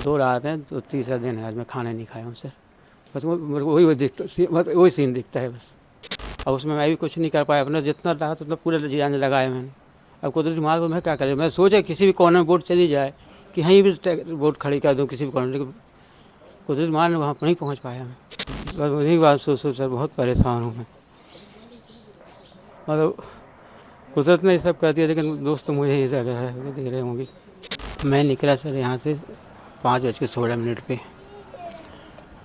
2 रात हैं तो तीसरा दिन है आज मैं खाना नहीं खाया हूँ सर। बस मेरे को वही दिखता, मतलब वही सीन दिखता है बस। और उसमें मैं भी कुछ नहीं कर पाया, अपना जितना रहा उतना पूरे जान लगाया मैंने। अब कुदरती मार्ग में मैं क्या करूँ, मैं सोचा किसी भी कॉर्नर में बोट चली जाए कि कहीं भी बोट खड़ी कर दूँ किसी भी कॉर्नर, लेकिन कुदरती मार्ग में वहाँ नहीं पहुँच पाया मैं। बस वही बात सोच सोच सर बहुत परेशान हूँ मैं। मतलब कुदरत ने ये सब कर दिया, लेकिन दोस्त तो मुझे ही रह रहे दे रहे होंगे। मैं निकला सर यहाँ से 5:16 पे,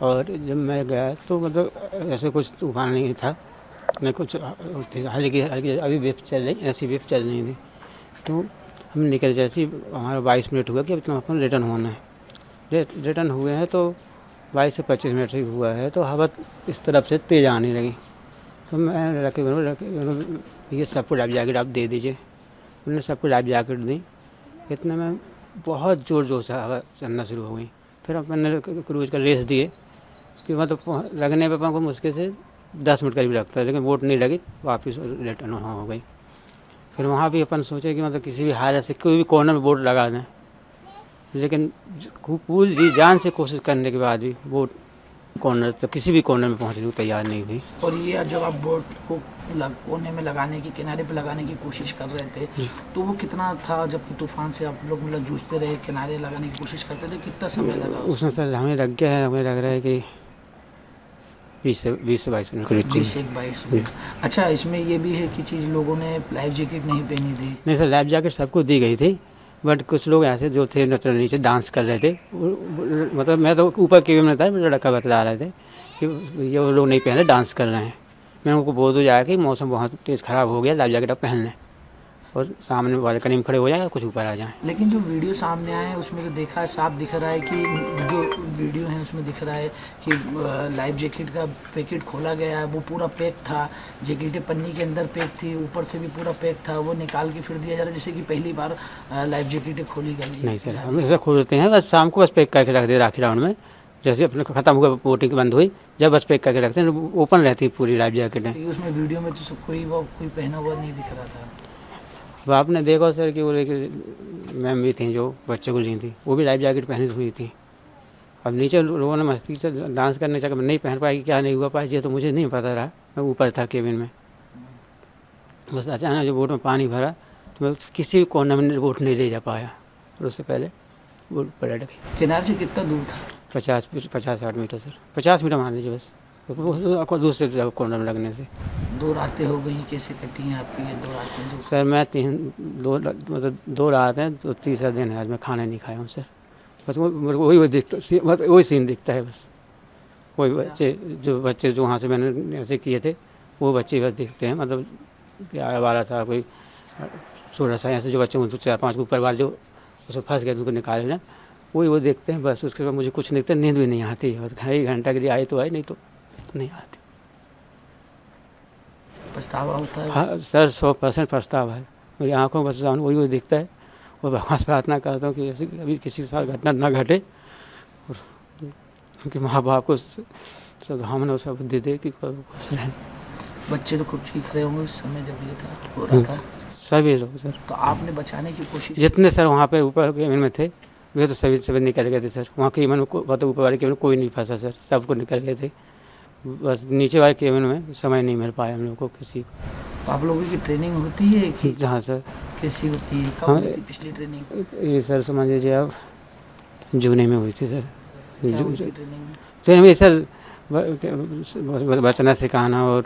और जब मैं गया तो मतलब ऐसे कुछ तूफान नहीं था, न कुछ हल्की हल्की अभी वेव चल रही, ऐसी वेव चल रही थी। तो हम निकल, जैसे ही हमारा 22 मिनट हुआ कि अब तो अपन रिटर्न होना है। रिटर्न हुए हैं तो 22 से 25 मिनट ही हुआ है, तो हवा इस तरफ से तेज़ आने लगी। तो मैं रखे ये सबको लाइफ जैकेट आप दे दीजिए। उन्होंने सबको लाइफ जैकेट दी। इतने में बहुत ज़ोर ज़ोर से हवा चलना शुरू हो गई। फिर अपन ने क्रूज का रेस दिए कि मतलब लगने पर अपन को मुश्किल से 10 मिनट करीब लगता है, लेकिन बोट नहीं लगी, वापस रिटर्न हो गई। फिर वहाँ भी अपन सोचे कि मतलब किसी भी हालत से कोई भी कॉर्नर में बोट लगा दें, लेकिन पूरी जी जान से कोशिश करने के बाद भी बोट कॉर्नर तो किसी भी कॉर्नर में पहुँचने को तैयार नहीं हुई। और ये जब आप बोट को कोने में लगाने की, किनारे पे लगाने की कोशिश कर रहे थे, तो वो कितना था जब तूफान से आप लोग मतलब जूझते रहे, किनारे लगाने की कोशिश करते थे, कितना समय लगा उसमें सर हमें लग गया है, हमें लग रहा है कि 20 से 22 मिनट करीब। 20 से 22 मिनट। अच्छा, इसमें ये भी है कि चीज़ लोगों ने लाइफ जैकेट नहीं पहनी थी? नहीं सर, लाइफ जैकेट सबको दी गई थी, बट कुछ लोग ऐसे जो थे मतलब नीचे डांस कर रहे थे। मतलब मैं तो ऊपर केबिन में था, लड़का बतला रहे थे कि ये वो लोग नहीं पहन रहे, डांस कर रहे हैं। मैंने उनको बोल दो जाए कि मौसम बहुत तेज़ ख़राब हो गया, लाइफ जैकेट आप पहन लें और सामने वाले करीब खड़े हो जाए, कुछ ऊपर आ जाएँ। लेकिन जो वीडियो सामने आए हैं उसमें तो देखा है, साफ दिख रहा है कि जो वीडियो है उसमें दिख रहा है कि लाइफ जैकेट का पैकेट खोला गया है, वो पूरा पैक था, जैकेटें पन्नी के अंदर पैक थी, ऊपर से भी पूरा पैक था, वो निकाल के फिर दिया जा रहा है जैसे कि पहली बार लाइफ जैकेटें खोली गई। नहीं सर, हम ऐसा खोलते हैं बस शाम को, बस पैक करके रख दे राखी राउंड में। जैसे अपने ख़त्म हुआ, बोटिंग बंद हुई, जब बस पैक करके रखते हैं, ओपन रहती है पूरी लाइफ जैकेटें। उसमें वीडियो में तो कोई पहना हुआ नहीं दिख रहा था। अब आपने देखा सर कि वो लेकिन मैम भी थी जो बच्चों को ली थी, वो भी लाइफ जैकेट पहनी हुई थी। अब नीचे लोगों ने मस्ती से डांस करने चक्कर में नहीं पहन पाई, क्या नहीं हुआ पाया, ये तो मुझे नहीं पता रहा, मैं ऊपर था केबिन में। बस अचानक जो बोट में पानी भरा तो मैं किसी भी कोने में बोट नहीं ले जा पाया, और उससे पहले बोट पलट गई। किनारे से कितना दूर था? 50-60 मीटर सर, 50 मीटर मान लीजिए बस, तो दूसरे कोने में लगने से। 2 रातें हो गई, कैसे कटी हैं आपकी ये 2 रातें? सर मैं मतलब 2 रात हैं तो तीसरा दिन है आज मैं खाना नहीं खाया हूँ सर। बस मेरे को वही दिखता, मतलब वही सीन दिखता है बस। वही बच्चे जो वहाँ से मैंने ऐसे किए थे, वो बच्चे बस दिखते हैं। मतलब 11-12 साल, कोई 16 साल, ऐसे जो बच्चे उनको 4-5 ऊपर वाले जो उसमें फंस गए उनको निकाले ना, वही वो देखते हैं बस। उसके बाद मुझे कुछ नहीं दिखता, नींद भी नहीं आती। और 1 घंटा के लिए आई तो आई, नहीं तो नहीं आती। पछतावा होता है? हाँ सर, 100% पछतावा है। मेरी आँखों में बस वही वो दिखता है, और भगवान से प्रार्थना करता हूँ कि ऐसी अभी किसी के साथ घटना ना घटे, और उनके माँ बाप को सद्भावना सब दे दे कि खुश रहें। बच्चे तो खूब चीख रहे होंगे उस समय जब ये था हो रहा था? सभी लोग सर, तो आपने बचाने की कोशिश? जितने सर वहाँ पे ऊपर केबिन में थे वे तो सभी निकल गए थे सर। वहाँ केबिन में मतलब ऊपर वाले केबिन में कोई नहीं फंसा सर, सबको निकल गए थे। बस नीचे वाले केबिन में समय नहीं मिल पाया हम लोग को किसी को। तो आप लोगों की ट्रेनिंग होती है कि? जहाँ सर कैसी होती है, कब हुई थी पिछली ट्रेनिंग? ये सर समझ लीजिए आप, जून में हुई थी सर। ट्रेनिंग में सर बचना सिखाना और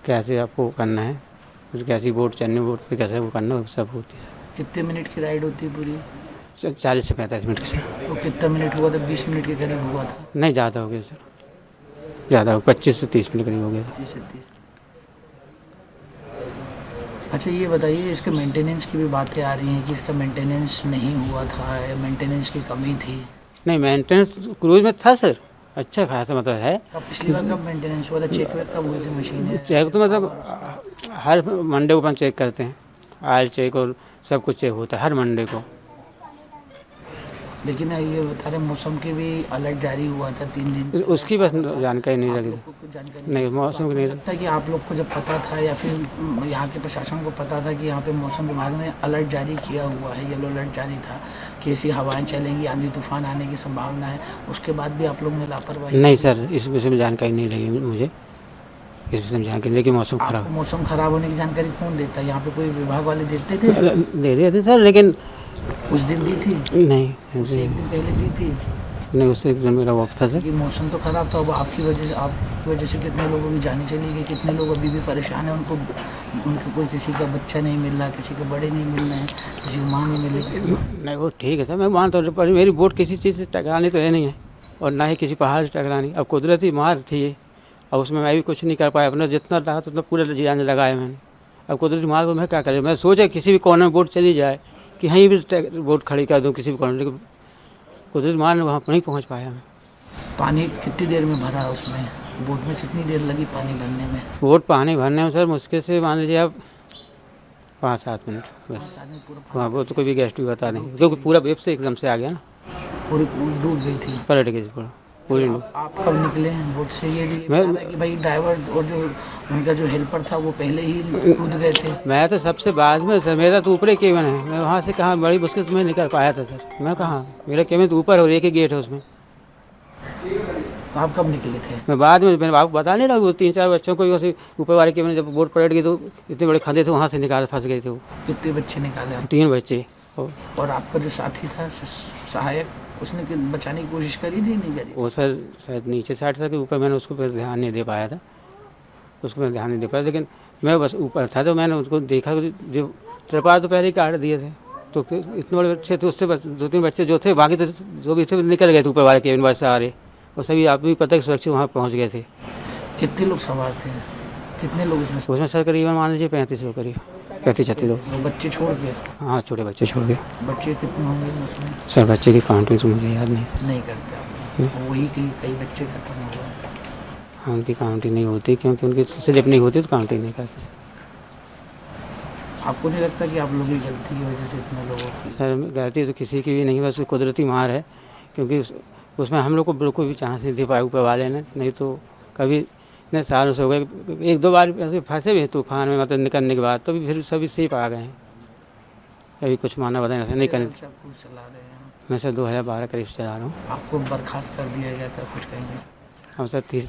कैसे आपको करना है, कैसी बोट चलनी, बोट पे कैसे वो करना, सब होती है। कितने मिनट की राइड होती है पूरी? 40 से 45 मिनट से। तो कितना मिनट हुआ था? 20 मिनट के करीब हुआ था? नहीं, ज़्यादा हो गया सर, ज़्यादा हो, 25 से 30 मिनट करीब हो गया। 25 से 30। अच्छा, ये बताइए, इसके मेंटेनेंस की भी बातें आ रही हैं कि इसका मेंटेनेंस नहीं हुआ था, मेंटेनेंस की कमी थी। नहीं, मेंटेनेंस क्रूज में था सर, अच्छा खासा मतलब है। अब पिछली बार कब मेंटेनेंस हुआ था? चेक वेक कब हुई थी मशीन? चेक तो मतलब हर मंडे को अपन चेक करते हैं, ऑयल चेक और सब कुछ चेक होता है हर मंडे को। लेकिन ये बता रहे मौसम की भी अलर्ट जारी हुआ था 3 दिन। उसकी बस जानकारी नहीं लगी। नहीं, मौसम की नहीं लगता कि आप लोग को जब पता था या फिर यहाँ के प्रशासन को पता था कि यहाँ पे मौसम विभाग ने अलर्ट जारी किया हुआ है, येलो अलर्ट जारी था, कि कि ऐसी हवाएं चलेंगी, आंधी तूफान आने की संभावना है, उसके बाद भी आप लोग ने लापरवाही? नहीं सर, इस विषय में जानकारी नहीं लगी मुझे, इस विषय में जानकारी नहीं कि मौसम आपको खराब मौसम खराब होने की जानकारी कौन देता है? यहाँ पे कोई विभाग वाले देते थे? दे रहे थे सर, लेकिन उस दिन दी थी? नहीं उससे एक दिन पहले दी थी? नहीं, उससे एकदम मेरा वक्त था सर। कि मौसम तो खराब था, अब आपकी वजह से कितने लोगों की जाने चली गई, कितने लोग अभी भी परेशान हैं, उनको कोई किसी का बच्चा नहीं मिल रहा, किसी के बड़े नहीं मिल रहे हैं, किसी को माँ नहीं मिल रही। नहीं वो ठीक है सर, मैं मानता हूँ, पर मेरी बोट किसी चीज़ से टकरानी तो है नहीं है, और ना ही किसी पहाड़ से टकरानी। अब कुदरती मार थी ये, और उसमें मैं भी कुछ नहीं कर पाया, अपना जितना रहा तो उतना पूरा जान लगाया मैंने। अब कुदरती मार को मैं क्या करूँ, मैं सोचा किसी भी कॉर्नर में बोट चली जाए, कि कहीं भी बोट खड़ी कर दूँ किसी भी कॉर्नर, लेकिन कुदरती मार ने वहाँ नहीं पहुँच पाया मैं। पानी कितनी देर में भरा उसमें? बोट में कितनी देर लगी पानी भरने में? बोट पानी भरने में सर मुश्किल से मान लीजिए आप 5-7 मिनट बस। हाँ, वो तो कोई भी गेस्ट भी बता नहीं, क्योंकि पूरा वेब से एकदम से आ गया ना, पूरी डूब गई थी, पलट गई पूरा पूरी डूब। आप कब निकले हैं बोट से? ये मैं बता रहा है कि भाई ड्राइवर और जो उनका जो हेल्पर था वो पहले ही कूद गए थे। मैं तो सबसे बाद में सर, मेरा तो ऊपर ही केबिन है, मैं वहाँ से कहाँ बड़ी मुश्किल से मैं निकल पाया था सर। मैं कहाँ, मेरा केबिन तो ऊपर और एक ही गेट है उसमें। तो आप कब निकले थे? मैं बाद में, मैंने आपको बता नहीं रहा, वो 3-4 बच्चों को वैसे ऊपर वाले केबिन जब बोट पलट गई तो इतने बड़े खंधे थे, वहाँ से निकाल फंस गए थे वो। कितने बच्चे निकाले आप? 3 बच्चे। और आपका जो साथी था सहायक, उसने बचाने की कोशिश करी थी नहीं करी? वो सर शायद नीचे साइड था कि ऊपर, मैंने उसको पर ध्यान नहीं दे पाया था, उसको मैं ध्यान नहीं दे पाया, लेकिन मैं बस ऊपर था तो मैंने उसको देखा, जो त्रिपाल तो पहले ही काट दिए थे, तो इतने बड़े बच्चे थे, उससे 2-3 बच्चे जो थे, बाकी तो जो भी थे निकल गए थे ऊपर वाले केबिन बस सारे, और सभी आप भी पता है कि सुरक्षित वहाँ पहुँच गए थे। कितने लोग सवार थे? कितने लोग उसमें सर करीबन मान लीजिए 35 लोग, करीब 35-36 लोग। वो बच्चे छोड़ के? हाँ, छोटे बच्चे छोड़ के। बच्चे कितने होंगे उसमें? सर बच्चे की काउंटिंग तो मुझे याद नहीं करते आप? वही कई बच्चे खत्म हो गए। हाँ, उनकी काउंटिंग नहीं होती, क्योंकि उनकी स्लिप नहीं होती तो काउंटिंग नहीं करते। आपको नहीं लगता कि आप लोगों की गलती की वजह से इतने लोगों की? सर गलती तो किसी की भी नहीं, बस कुदरती मार है, क्योंकि उसमें हम लोग को बिल्कुल भी चांस नहीं दे पाए ऊपर वाले ने, नहीं तो कभी इतने सालों से हो गए, 1-2 बार ऐसे फंसे भी तूफान में, मतलब निकलने के बाद, तो भी फिर सभी सेफ आ गए हैं। कभी कुछ माना बताए ऐसा नहीं करने। चला रहे हैं? मैं सर 2012 करीब से चला रहा हूँ। आपको बर्खास्त कर दिया गया था, कुछ कहेंगे? हम सर 20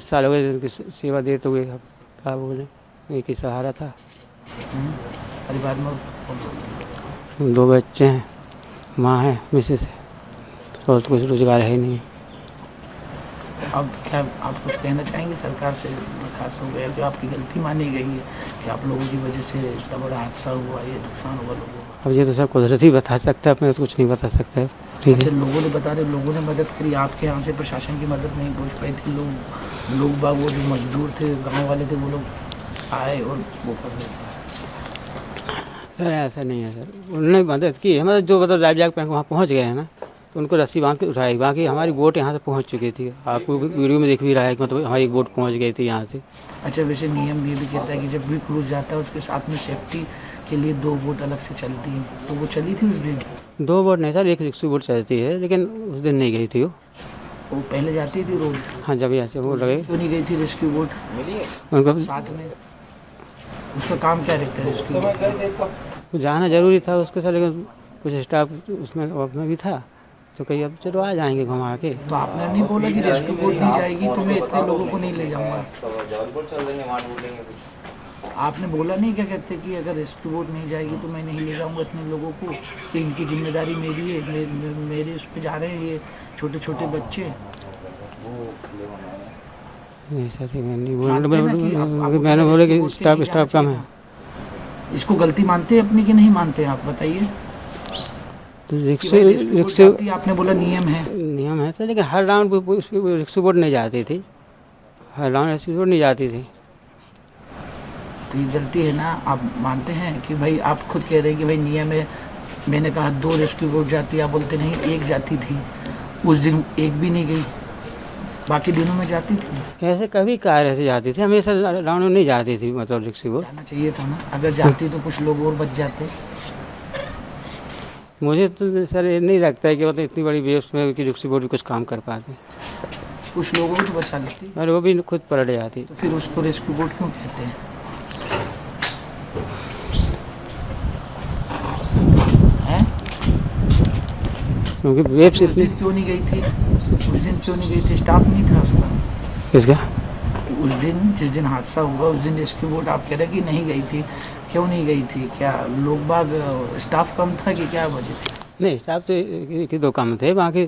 साल हो गए उनकी सेवा देते हुए, अब क्या बोले, एक ही सहारा था। परिवार में 2 बच्चे हैं, माँ है, मिसेस है, और तो कुछ रोजगार है ही नहीं। अब क्या आप कुछ कहना चाहेंगे सरकार से? खास हो गया जो आपकी गलती मानी गई है कि आप लोगों की वजह से इतना बड़ा हादसा हुआ, ये नुकसान हुआ लोगों को। अब ये तो सब कुदरत ही बता सकता है, मैं तो कुछ नहीं बता सकता है। ठीक है, अच्छा, लोगों ने बता रहे, लोगों ने मदद करी, आपके यहाँ से प्रशासन की मदद नहीं पहुँच पाई थी? लोग बाग वो जो मजदूर थे, गाँव वाले थे, वो लोग आए और वो कर रहे थे? सर ऐसा नहीं है सर, उन्होंने मदद की है, मतलब जो मतलब लाइफ जैकेट वहाँ पहुँच गए हैं ना, तो उनको रस्सी बांध के उठाई, बाकी हमारी बोट यहाँ से पहुँच चुकी थी। आपको वीडियो में दिख भी रहा है कि मतलब हमारी बोट पहुँच गई थी यहाँ से। अच्छा, वैसे नियम ये भी कहता है कि जब भी क्रूज जाता है उसके साथ में सेफ्टी के लिए 2 बोट अलग से चलती हैं, तो वो चली थी उस दिन? 2 बोट नहीं सर, एक रिक्शा बोट चलती है, लेकिन उस दिन नहीं गई थी वो पहले जाती थी रोज? हाँ, जब यहाँ से वो लगे। क्यों नहीं गई थी रेस्क्यू बोट उनको साथ में? उसका काम क्या रहता है रेस्क्यू बोट? जाना जरूरी था उसके साथ, लेकिन कुछ स्टाफ उसमें भी था, तो कहीं अब चलो आ जाएंगे घुमा के। तो आपने नहीं बोला कि रेस्क्यू बोट नहीं जाएगी तो मैं इतने लोगों को नहीं ले जाऊंगा? आपने बोला नहीं, क्या कहते कि अगर रेस्क्यू बोट नहीं जाएगी तो मैं नहीं ले जाऊंगा इतने लोगों को, कि इनकी जिम्मेदारी मेरी है, मेरे उस पर जा रहे हैं ये छोटे छोटे बच्चे? नहीं सर, मैंने बोला कि स्टाफ कम है। इसको गलती मानते हैं अपनी कि नहीं मानते हैं, आप बताइए। तो रिक्शे आपने बोला नियम है सर, लेकिन हर राउंड रिक्शा बोट नहीं जाती थी, हर राउंड रिक्शा बोट नहीं जाती थी। तो ये गलती है ना? आप मानते हैं कि भाई, आप खुद कह रहे हैं कि भाई नियम है, मैंने कहा 2 रेस्क्यू बोट जाती है, आप बोलते नहीं 1 जाती थी, उस दिन 1 भी नहीं गई, बाकी दिनों में जाती थी। ऐसे कभी कार ऐसे जाती थी, हमेशा राउंड में नहीं जाती थी, मतलब रिक्शा बोट जाना चाहिए था ना, अगर जाती तो कुछ लोग और बच जाते। मुझे तो सर ये नहीं लगता है कि मतलब इतनी बड़ी वेव्स में कि रिक्शा बोट भी कुछ काम कर पाते। कुछ लोगों को तो बचा लेती, और वो भी खुद पलट जाती। तो फिर उसको रेस्क्यू बोट क्यों कहते हैं? क्योंकि वेब्स उस इतनी दिन क्यों नहीं गई थी? उस दिन क्यों नहीं गई थी? स्टाफ नहीं था उसका? किसका? उस दिन जिस दिन हादसा हुआ उस दिन रेस्क्यू बोट आप कह रहे कि नहीं गई थी, क्यों नहीं गई थी? क्या लोग बाग स्टाफ कम था कि क्या वजह थी? नहीं स्टाफ तो एक ही दो काम थे, बाकी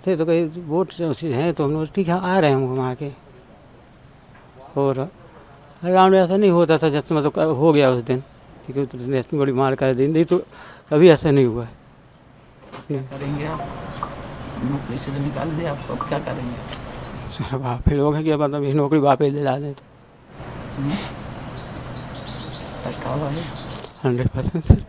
थे तो कई बोट हैं तो हम लोग ठीक है आ रहे हैं घुमा के। और राउंड ऐसा नहीं होता था जैसे मतलब हो गया उस दिन, क्योंकि नेशनल बड़ी मार कर दी, नहीं तो कभी ऐसा नहीं हुआ है। क्या करेंगे आप? नौकरी से तो निकाल दिया आपको, अब क्या करेंगे? सर वापस लोग हैं कि मतलब ये नौकरी वापस दिला दें तो पछतावा है? 100% सर।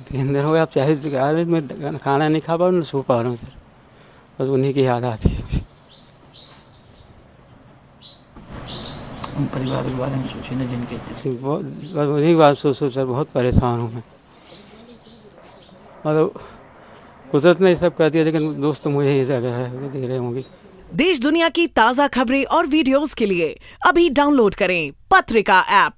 3 दिन हो गए, आप चाहे मैं खाना नहीं खा पा रहा हूँ, सो पा रहा हूँ सर, बस उन्हीं की याद आती है। उन परिवार के बारे में सोचिए ना जिनके बहुत बस उन्हीं की बात सोच सोच सर बहुत परेशान हूँ मैं। मतलब कुदरत ने ये सब कर दिया, लेकिन दोस्त तो मुझे ही रह दे रहे होंगे। देश दुनिया की ताज़ा खबरें और वीडियोस के लिए अभी डाउनलोड करें पत्रिका ऐप।